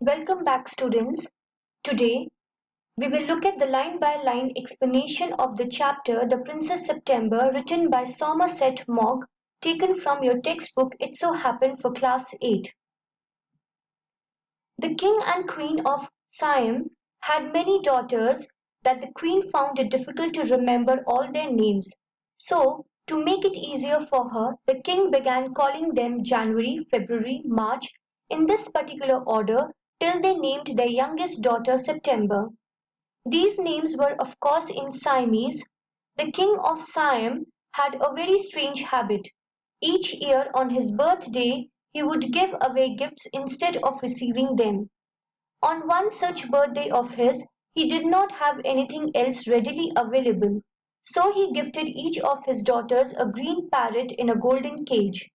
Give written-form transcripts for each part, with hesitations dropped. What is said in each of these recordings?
Welcome back, students. Today, we will look at the line by line explanation of the chapter The Princess September, written by Somerset Maugham, taken from your textbook It So Happened for Class 8. The king and queen of Siam had many daughters that the queen found it difficult to remember all their names. So, to make it easier for her, the king began calling them January, February, March, in this particular order, till they named their youngest daughter September. These names were of course in Siamese. The king of Siam had a very strange habit. Each year on his birthday he would give away gifts instead of receiving them. On one such birthday of his he did not have anything else readily available, so he gifted each of his daughters a green parrot in a golden cage.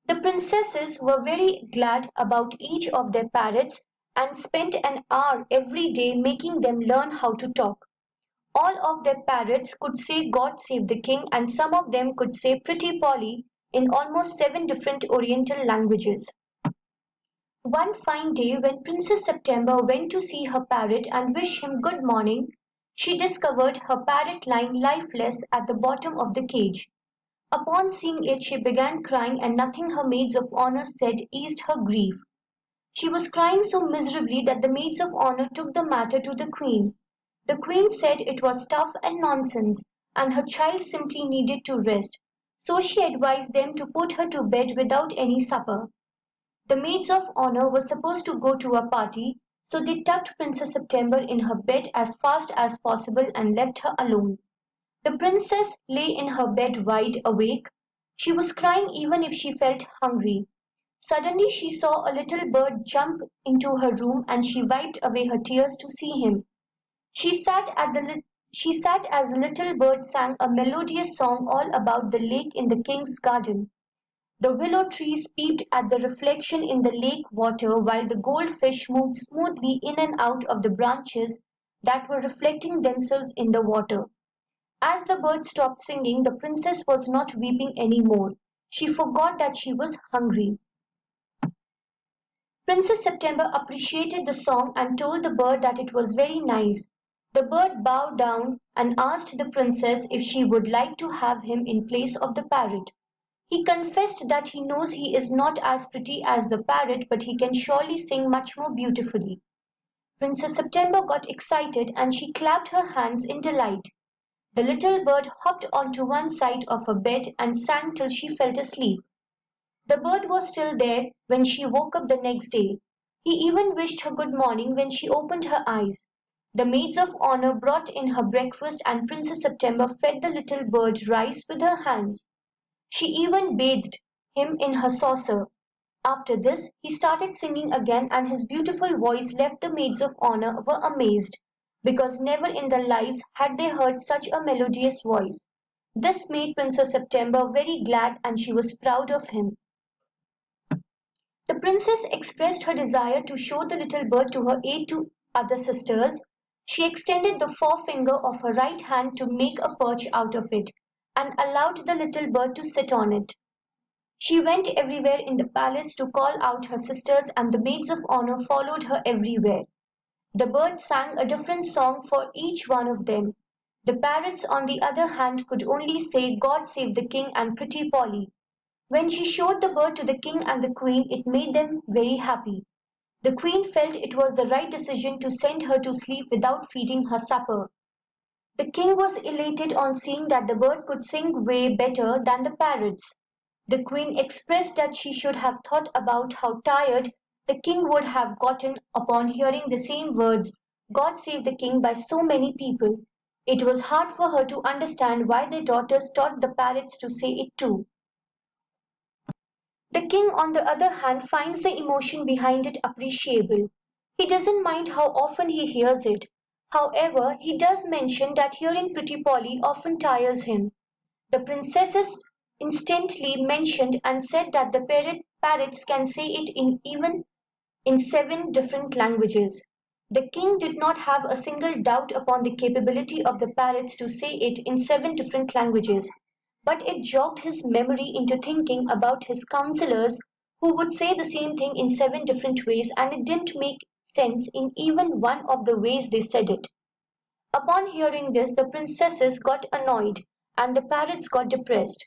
The princesses were very glad about each of their parrots and spent an hour every day making them learn how to talk. All of their parrots could say God save the king, and some of them could say Pretty Polly in almost 7 different Oriental languages. One fine day, when Princess September went to see her parrot and wish him good morning, she discovered her parrot lying lifeless at the bottom of the cage. Upon seeing it, she began crying, and nothing her maids of honor said eased her grief. She was crying so miserably that the maids of honor took the matter to the queen. The queen said it was stuff and nonsense, and her child simply needed to rest, so she advised them to put her to bed without any supper. The maids of honor were supposed to go to a party, so they tucked Princess September in her bed as fast as possible and left her alone. The princess lay in her bed wide awake. She was crying even if she felt hungry. Suddenly she saw a little bird jump into her room and she wiped away her tears to see him. She sat as the little bird sang a melodious song all about the lake in the king's garden. The willow trees peeped at the reflection in the lake water while the goldfish moved smoothly in and out of the branches that were reflecting themselves in the water. As the bird stopped singing, the princess was not weeping any more. She forgot that she was hungry. Princess September appreciated the song and told the bird that it was very nice. The bird bowed down and asked the princess if she would like to have him in place of the parrot. He confessed that he knows he is not as pretty as the parrot, but he can surely sing much more beautifully. Princess September got excited and she clapped her hands in delight. The little bird hopped onto one side of her bed and sang till she fell asleep. The bird was still there when she woke up the next day. He even wished her good morning when she opened her eyes. The maids of honor brought in her breakfast and Princess September fed the little bird rice with her hands. She even bathed him in her saucer. After this, he started singing again, and his beautiful voice left the maids of honor were amazed, because never in their lives had they heard such a melodious voice. This made Princess September very glad, and she was proud of him. The princess expressed her desire to show the little bird to her eight two other sisters. She extended the forefinger of her right hand to make a perch out of it, and allowed the little bird to sit on it. She went everywhere in the palace to call out her sisters, and the maids of honor followed her everywhere. The birds sang a different song for each one of them. The parrots, on the other hand, could only say God save the king and Pretty Polly. When she showed the bird to the king and the queen, it made them very happy. The queen felt it was the right decision to send her to sleep without feeding her supper. The king was elated on seeing that the bird could sing way better than the parrots. The queen expressed that she should have thought about how tired the king would have gotten upon hearing the same words, God save the king, by so many people. It was hard for her to understand why their daughters taught the parrots to say it too. The king, on the other hand, finds the emotion behind it appreciable. He doesn't mind how often he hears it. However, he does mention that hearing Pretty Polly often tires him. The princesses instantly mentioned and said that the parrots can say it in even in 7 different languages. The king did not have a single doubt upon the capability of the parrots to say it in 7 different languages, but it jogged his memory into thinking about his counselors who would say the same thing in 7 different ways, and it didn't make sense in even one of the ways they said it. Upon hearing this, the princesses got annoyed and the parrots got depressed.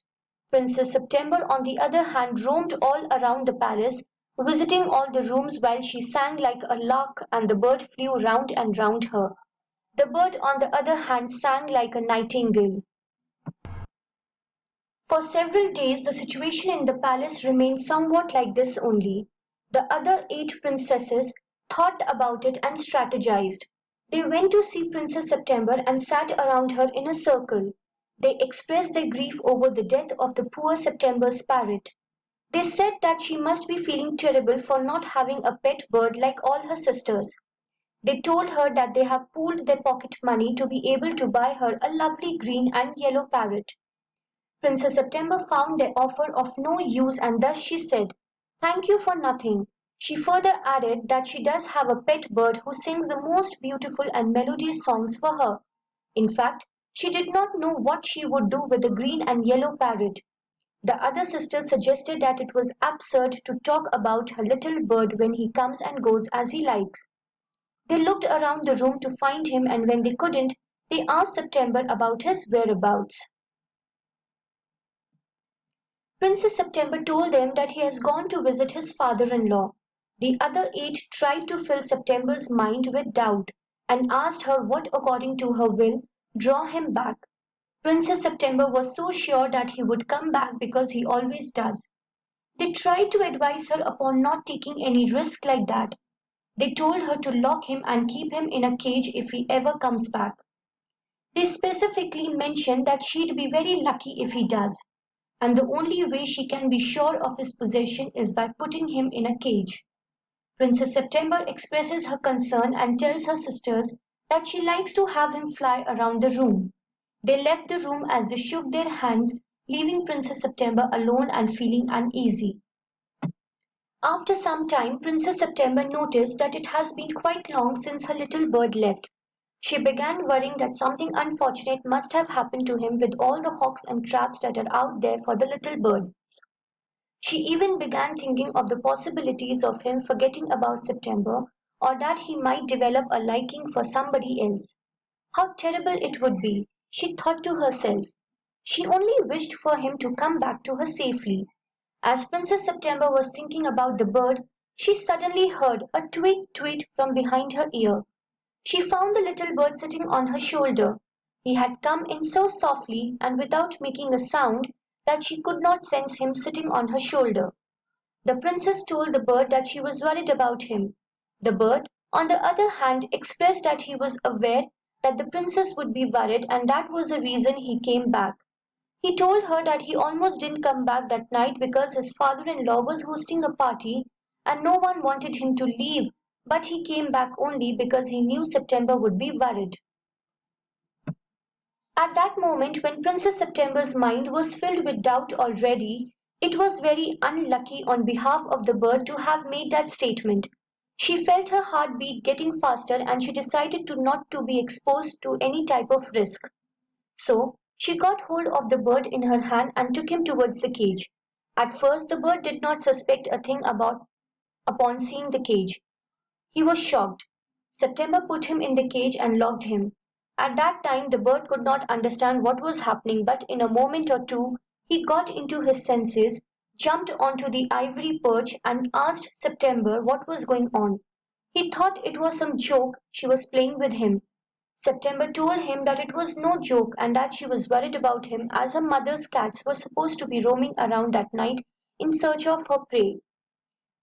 Princess September, on the other hand, roamed all around the palace, visiting all the rooms while she sang like a lark and the bird flew round and round her. The bird, on the other hand, sang like a nightingale. For several days the situation in the palace remained somewhat like this only. The other 8 princesses thought about it and strategized. They went to see Princess September and sat around her in a circle. They expressed their grief over the death of the poor September's parrot. They said that she must be feeling terrible for not having a pet bird like all her sisters. They told her that they have pooled their pocket money to be able to buy her a lovely green and yellow parrot. Princess September found their offer of no use and thus she said, "Thank you for nothing." She further added that she does have a pet bird who sings the most beautiful and melodious songs for her. In fact, she did not know what she would do with the green and yellow parrot. The other sisters suggested that it was absurd to talk about her little bird when he comes and goes as he likes. They looked around the room to find him and when they couldn't, they asked September about his whereabouts. Princess September told them that he has gone to visit his father-in-law. The other 8 tried to fill September's mind with doubt and asked her what according to her will draw him back. Princess September was so sure that he would come back because he always does. They tried to advise her upon not taking any risk like that. They told her to lock him and keep him in a cage if he ever comes back. They specifically mentioned that she'd be very lucky if he does, and the only way she can be sure of his possession is by putting him in a cage. Princess September expresses her concern and tells her sisters that she likes to have him fly around the room. They left the room as they shook their hands, leaving Princess September alone and feeling uneasy. After some time, Princess September noticed that it has been quite long since her little bird left. She began worrying that something unfortunate must have happened to him with all the hawks and traps that are out there for the little birds. She even began thinking of the possibilities of him forgetting about September or that he might develop a liking for somebody else. How terrible it would be, she thought to herself. She only wished for him to come back to her safely. As Princess September was thinking about the bird, she suddenly heard a tweet tweet from behind her ear. She found the little bird sitting on her shoulder. He had come in so softly and without making a sound that she could not sense him sitting on her shoulder. The princess told the bird that she was worried about him. The bird, on the other hand, expressed that he was aware that the princess would be worried and that was the reason he came back. He told her that he almost didn't come back that night because his father-in-law was hosting a party and no one wanted him to leave, but he came back only because he knew September would be worried. At that moment, when Princess September's mind was filled with doubt already, it was very unlucky on behalf of the bird to have made that statement. She felt her heartbeat getting faster and she decided to not to be exposed to any type of risk. So she got hold of the bird in her hand and took him towards the cage. At first the bird did not suspect a thing about upon seeing the cage. He was shocked. September put him in the cage and locked him. At that time the bird could not understand what was happening, but in a moment or two he got into his senses, jumped onto the ivory perch and asked September what was going on. He thought it was some joke she was playing with him. September told him that it was no joke and that she was worried about him as her mother's cats were supposed to be roaming around at night in search of her prey.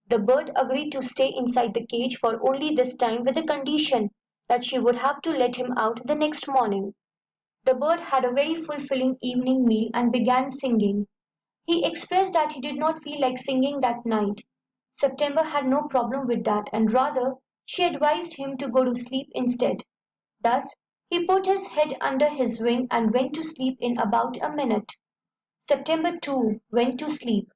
The bird agreed to stay inside the cage for only this time with the condition that she would have to let him out the next morning. The bird had a very fulfilling evening meal and began singing. He expressed that he did not feel like singing that night. September had no problem with that and rather she advised him to go to sleep instead. Thus, he put his head under his wing and went to sleep in about a minute. September too went to sleep.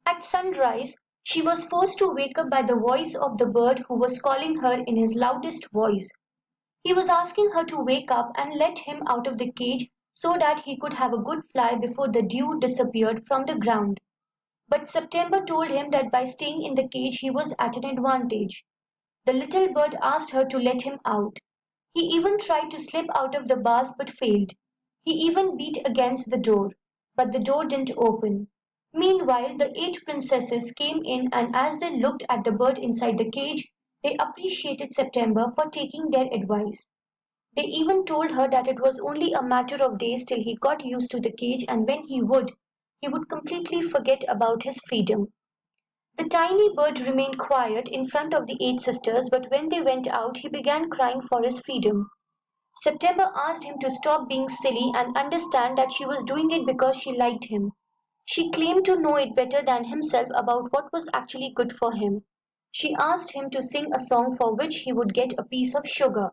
At sunrise, she was forced to wake up by the voice of the bird who was calling her in his loudest voice. He was asking her to wake up and let him out of the cage so that he could have a good fly before the dew disappeared from the ground. But September told him that by staying in the cage he was at an advantage. The little bird asked her to let him out. He even tried to slip out of the bars but failed. He even beat against the door, but the door didn't open. Meanwhile, the eight princesses came in, and as they looked at the bird inside the cage, they appreciated September for taking their advice. They even told her that it was only a matter of days till he got used to the cage, and when he would completely forget about his freedom. The tiny bird remained quiet in front of the eight sisters, but when they went out, he began crying for his freedom. September asked him to stop being silly and understand that she was doing it because she liked him. She claimed to know it better than himself about what was actually good for him. She asked him to sing a song for which he would get a piece of sugar.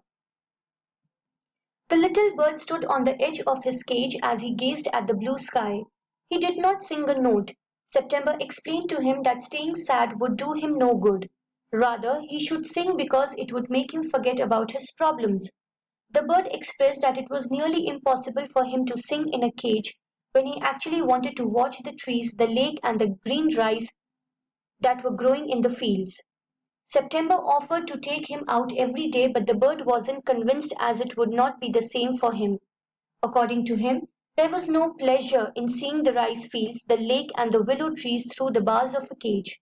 The little bird stood on the edge of his cage as he gazed at the blue sky. He did not sing a note. September explained to him that staying sad would do him no good. Rather, he should sing because it would make him forget about his problems. The bird expressed that it was nearly impossible for him to sing in a cage when he actually wanted to watch the trees, the lake, and the green rice that were growing in the fields. September offered to take him out every day, but the bird wasn't convinced as it would not be the same for him. According to him, there was no pleasure in seeing the rice fields, the lake, and the willow trees through the bars of a cage.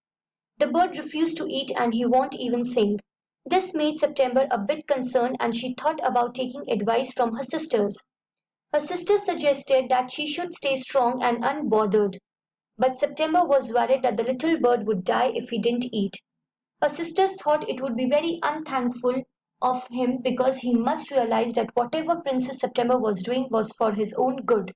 The bird refused to eat and he won't even sing. This made September a bit concerned and she thought about taking advice from her sisters. Her sisters suggested that she should stay strong and unbothered, but September was worried that the little bird would die if he didn't eat. Her sisters thought it would be very unthankful of him because he must realize that whatever Princess September was doing was for his own good.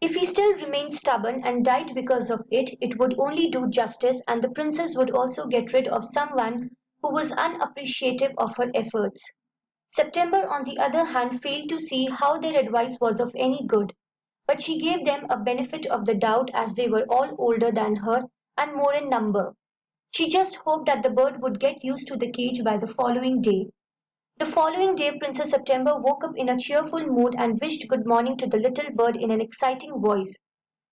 If he still remained stubborn and died because of it, it would only do justice, and the princess would also get rid of someone who was unappreciative of her efforts. September, on the other hand, failed to see how their advice was of any good, but she gave them a benefit of the doubt as they were all older than her and more in number. She just hoped that the bird would get used to the cage by the following day. The following day, Princess September woke up in a cheerful mood and wished good morning to the little bird in an exciting voice.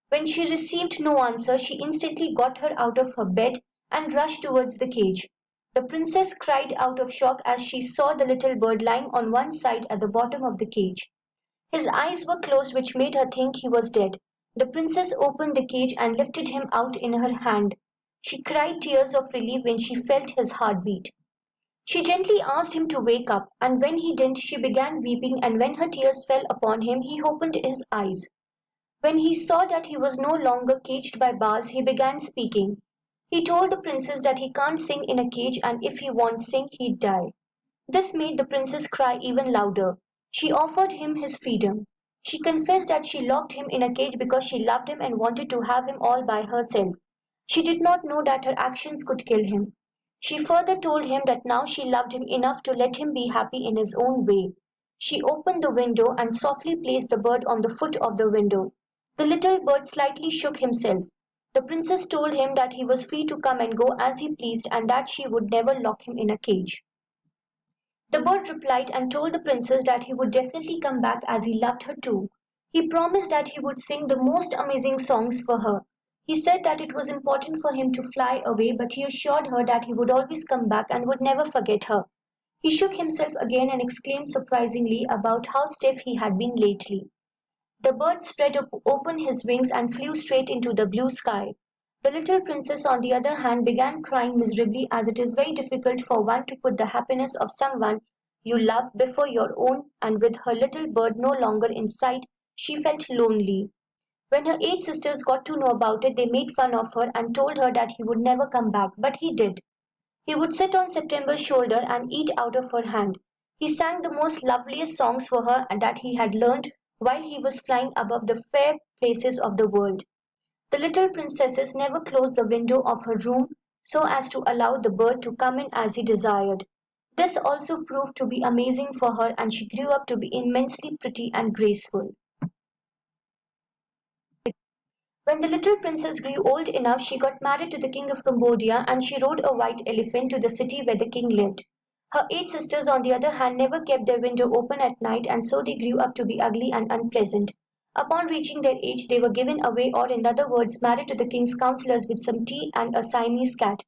When she received no answer, she instantly got her out of her bed and rushed towards the cage. The princess cried out of shock as she saw the little bird lying on one side at the bottom of the cage. His eyes were closed, which made her think he was dead. The princess opened the cage and lifted him out in her hand. She cried tears of relief when she felt his heartbeat. She gently asked him to wake up, and when he didn't, she began weeping, and when her tears fell upon him, he opened his eyes. When he saw that he was no longer caged by bars, he began speaking. He told the princess that he can't sing in a cage, and if he won't sing, he'd die. This made the princess cry even louder. She offered him his freedom. She confessed that she locked him in a cage because she loved him and wanted to have him all by herself. She did not know that her actions could kill him. She further told him that now she loved him enough to let him be happy in his own way. She opened the window and softly placed the bird on the foot of the window. The little bird slightly shook himself. The princess told him that he was free to come and go as he pleased and that she would never lock him in a cage. The bird replied and told the princess that he would definitely come back as he loved her too. He promised that he would sing the most amazing songs for her. He said that it was important for him to fly away, but he assured her that he would always come back and would never forget her. He shook himself again and exclaimed surprisingly about how stiff he had been lately. The bird spread open his wings and flew straight into the blue sky. The little princess, on the other hand, began crying miserably as it is very difficult for one to put the happiness of someone you love before your own, and with her little bird no longer in sight, she felt lonely. When her eight sisters got to know about it, they made fun of her and told her that he would never come back, but he did. He would sit on September's shoulder and eat out of her hand. He sang the most loveliest songs for her and that he had learned while he was flying above the fair places of the world. The little princesses never closed the window of her room so as to allow the bird to come in as he desired. This also proved to be amazing for her and she grew up to be immensely pretty and graceful. When the little princess grew old enough, she got married to the king of Cambodia and she rode a white elephant to the city where the king lived. Her eight sisters, on the other hand, never kept their window open at night and so they grew up to be ugly and unpleasant. Upon reaching their age, they were given away, or in other words, married to the king's councillors with some tea and a Siamese cat.